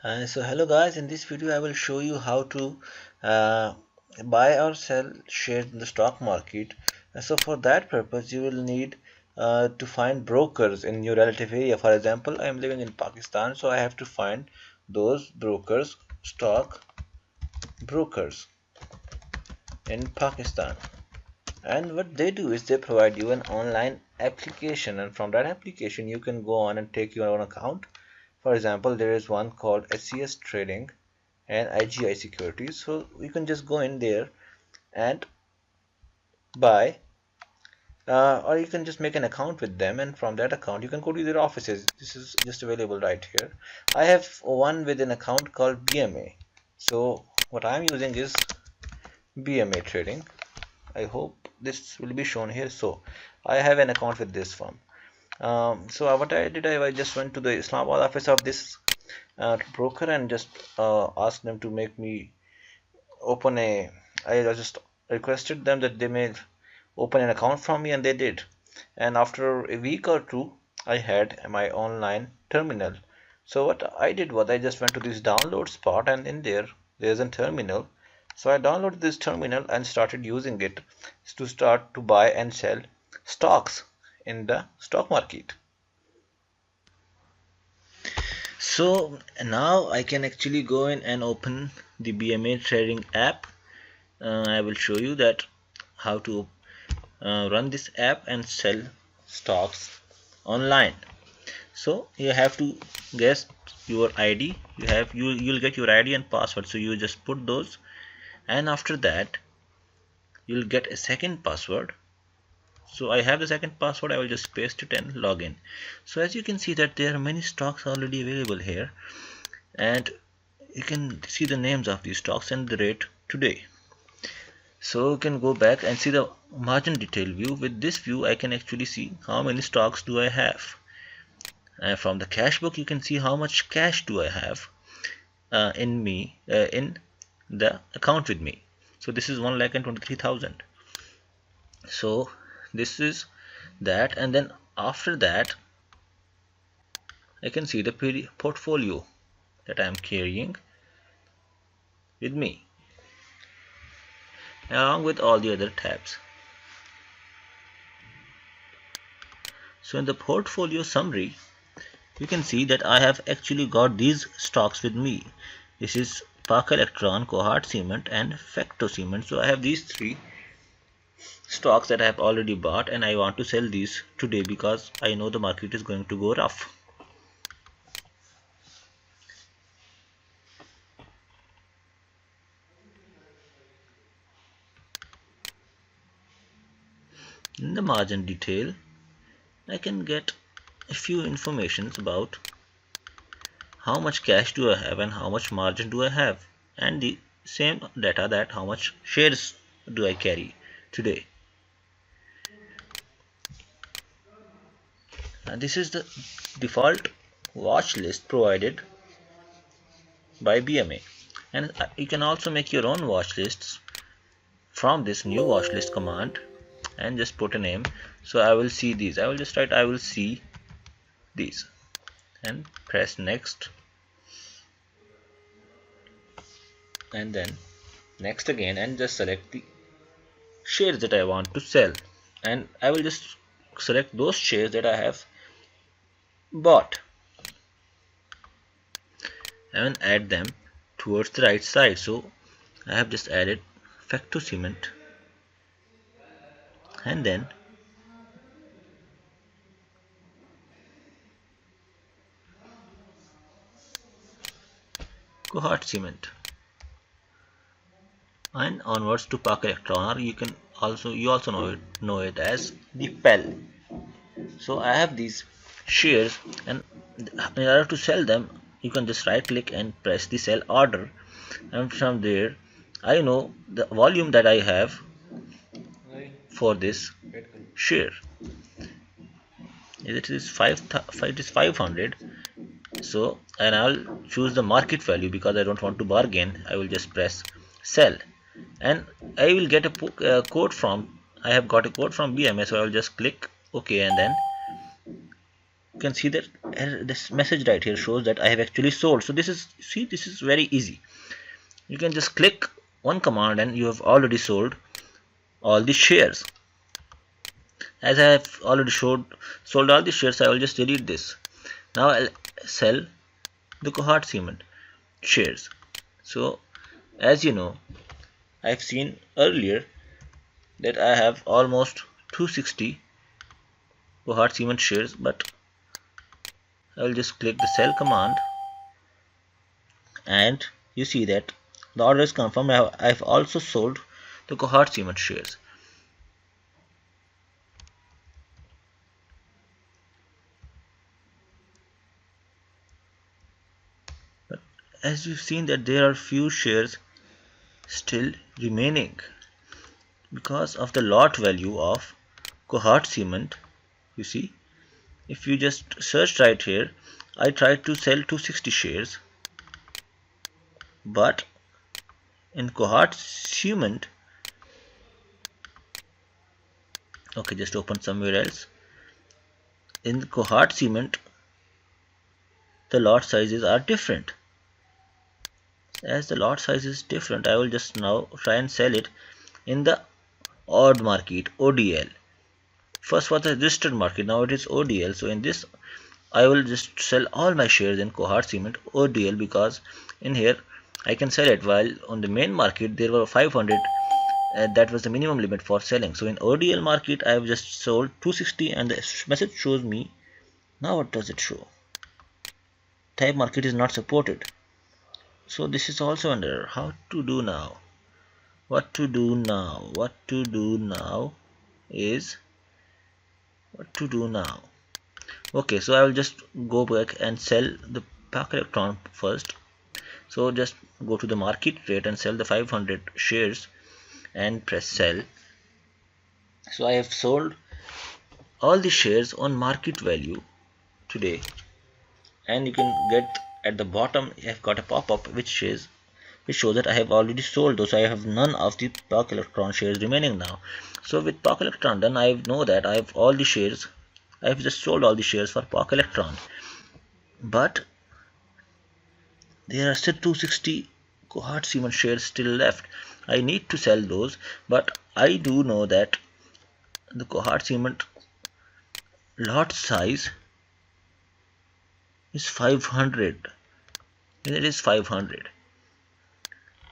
So hello guys, in this video I will show you how to uh, buy or sell shares in the stock market. So for that purpose you will need to find brokers in your relative area. For example, I am living in Pakistan, so I have to find those brokers, stock brokers in Pakistan. And what they do is they provide you an online application, and from that application you can go on and take your own account. For example, there is one called SCS Trading and IGI Securities. So you can just go in there and buy, or you can just make an account with them, and from that account you can go to their offices. This is just available right here. I have one with an account called BMA. So what I'm using is BMA Trading. I hope this will be shown here. So I have an account with this firm. So what I did, I just went to the Islamabad office of this broker and just asked them to make me open a I just requested them that they may open an account from me, and they did. And after a week or two I had my online terminal. So what I did was I just went to this download spot, and in there's a terminal. So I downloaded this terminal and started using it to start to buy and sell stocks in the stock market. So now I can actually go in and open the BMA Trading app. I will show you that how to run this app and sell stocks online. So you have to guess your ID. You'll get your ID and password. So you just put those, and after that you'll get a second password. So I have the second password. I will just paste it and log in. So as you can see that there are many stocks already available here, and you can see the names of these stocks and the rate today. So you can go back and see the margin detail view. With this view I can actually see how many stocks do I have, and from the cash book you can see how much cash do I have in the account with me. So this is 1,23,000. So this is that, and then after that I can see the portfolio that I am carrying with me along with all the other tabs. So in the portfolio summary you can see that I have actually got these stocks with me. This is Park Electron, Cohort Cement and Fecto Cement. So I have these three stocks that I have already bought, and I want to sell these today because I know the market is going to go rough. In the margin detail I can get a few informations about how much cash do I have and how much margin do I have, and the same data that how much shares do I carry today. And this is the default watch list provided by BMA, and you can also make your own watch lists from this new watch list command and just put a name. So I will see these. I will just write I will see these and press next, and then next again, and just select the shares that I want to sell, and I will just select those shares that I have bought and add them towards the right side. So I have just added Fecto Cement, and then Cohort Cement, and onwards to Park Electron, or you also know it as the PEL. So I have these shares, and in order to sell them you can just right click and press the sell order, and from there I know the volume that I have for this share. It is 500. So, and I'll choose the market value because I don't want to bargain. I will just press sell, and I will get a code from, I have got a code from BMA, so I will just click OK, and then you can see that this message right here shows that I have actually sold. So this is, see, this is very easy. You can just click one command and you have already sold all the shares. As I have already sold all the shares, I will just delete this. Now I'll sell the cohort cement shares. So as you know, I've seen earlier that I have almost 260 cohort cement shares, but I'll just click the sell command and you see that the order is confirmed. I've also sold the cohort cement shares. But as you've seen that there are few shares still remaining because of the lot value of cohort cement. You see, if you just search right here, I tried to sell 260 shares, but in cohort cement, okay, just open somewhere else. In cohort cement, the lot sizes are different. As the lot size is different, I will just now try and sell it in the odd market, ODL. First was the registered market, now it is ODL. So in this, I will just sell all my shares in cohort cement ODL, because in here I can sell it, while on the main market there were 500. That was the minimum limit for selling. So in ODL market I have just sold 260 and the message shows me, now what does it show? Type market is not supported. So this is also an error. How to do now? What to do now? What to do now is what to do now. Okay, so I will just go back and sell the Park Electron first. So just go to the market rate and sell the 500 shares and press sell. So I have sold all the shares on market value today, and you can get at the bottom I've got a pop-up which shows that I have already sold those. I have none of the Park Electron shares remaining now. So with Park Electron done, I know that I have all the shares. I have just sold all the shares for Park Electron, but there are still 260 cohort cement shares still left. I need to sell those, but I do know that the cohort cement lot size is 500, and it is 500.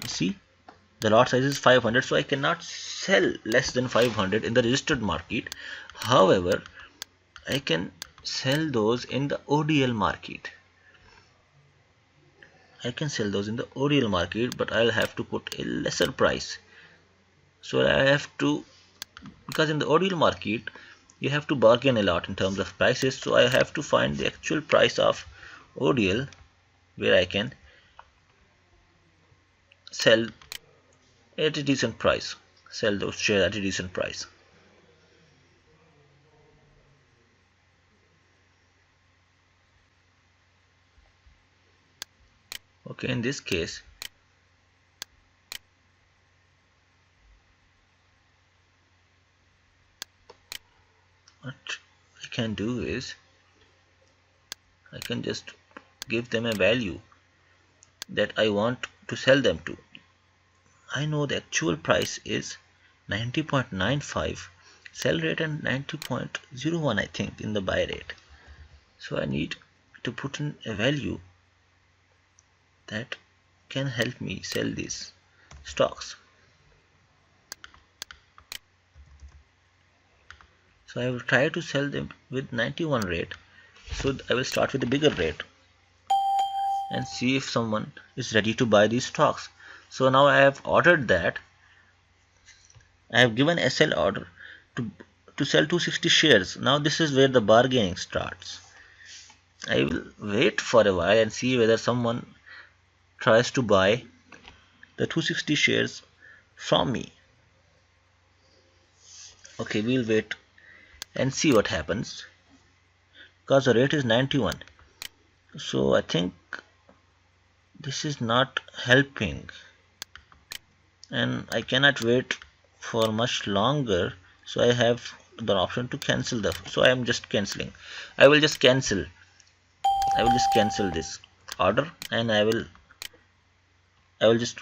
You see, the lot size is 500, so I cannot sell less than 500 in the registered market. However, I can sell those in the ODL market. I can sell those in the ODL market, but I'll have to put a lesser price. So I have to, because in the ODL market you have to bargain a lot in terms of prices. So I have to find the actual price of ODL where I can sell at a decent price. Sell those shares at a decent price. Okay, in this case, what I can do is I can just give them a value that I want to sell them to. I know the actual price is 90.95, sell rate and 90.01, I think, in the buy rate. So I need to put in a value that can help me sell these stocks. So I will try to sell them with 91 rate. So I will start with a bigger rate and see if someone is ready to buy these stocks. So now I have ordered that. I have given a sell order to sell 260 shares. Now this is where the bargaining starts. I will wait for a while and see whether someone tries to buy the 260 shares from me. Okay, we'll wait and see what happens, because the rate is 91. So I think this is not helping, and I cannot wait for much longer. So I have the option to cancel the, so I am just canceling. I will just cancel this order, and I will just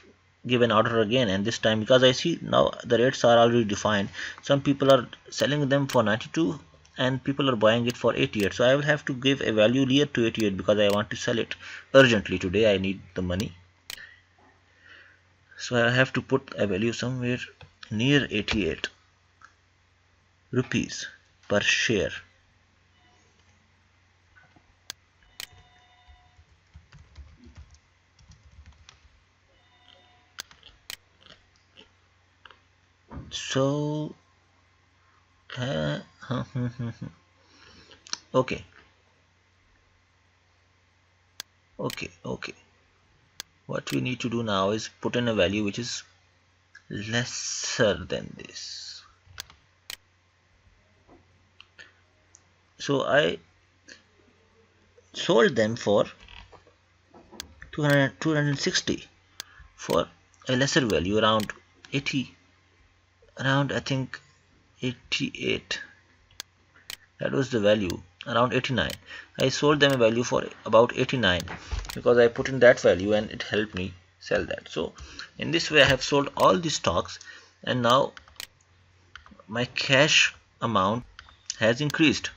give an order again, and this time, because I see now the rates are already defined, some people are selling them for 92 and people are buying it for 88, so I will have to give a value near to 88 because I want to sell it urgently today. I need the money, so I have to put a value somewhere near 88 rupees per share. So okay, okay, what we need to do now is put in a value which is lesser than this. So I sold them for 260 for a lesser value, around 80, around I think 88. That was the value, around 89. I sold them a value for about 89 because I put in that value and it helped me sell that. So in this way I have sold all the stocks, and now my cash amount has increased.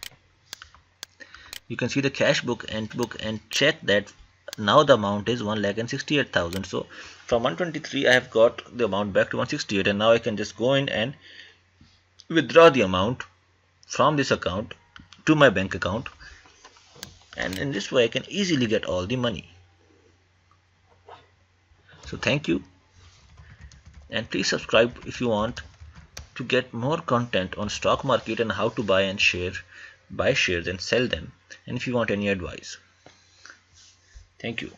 You can see the cash book and check that now the amount is 1,68,000. So from 123 I have got the amount back to 168, and now I can just go in and withdraw the amount from this account to my bank account, and in this way I can easily get all the money. So thank you, and please subscribe if you want to get more content on stock market and how to buy shares and sell them, and if you want any advice. Thank you.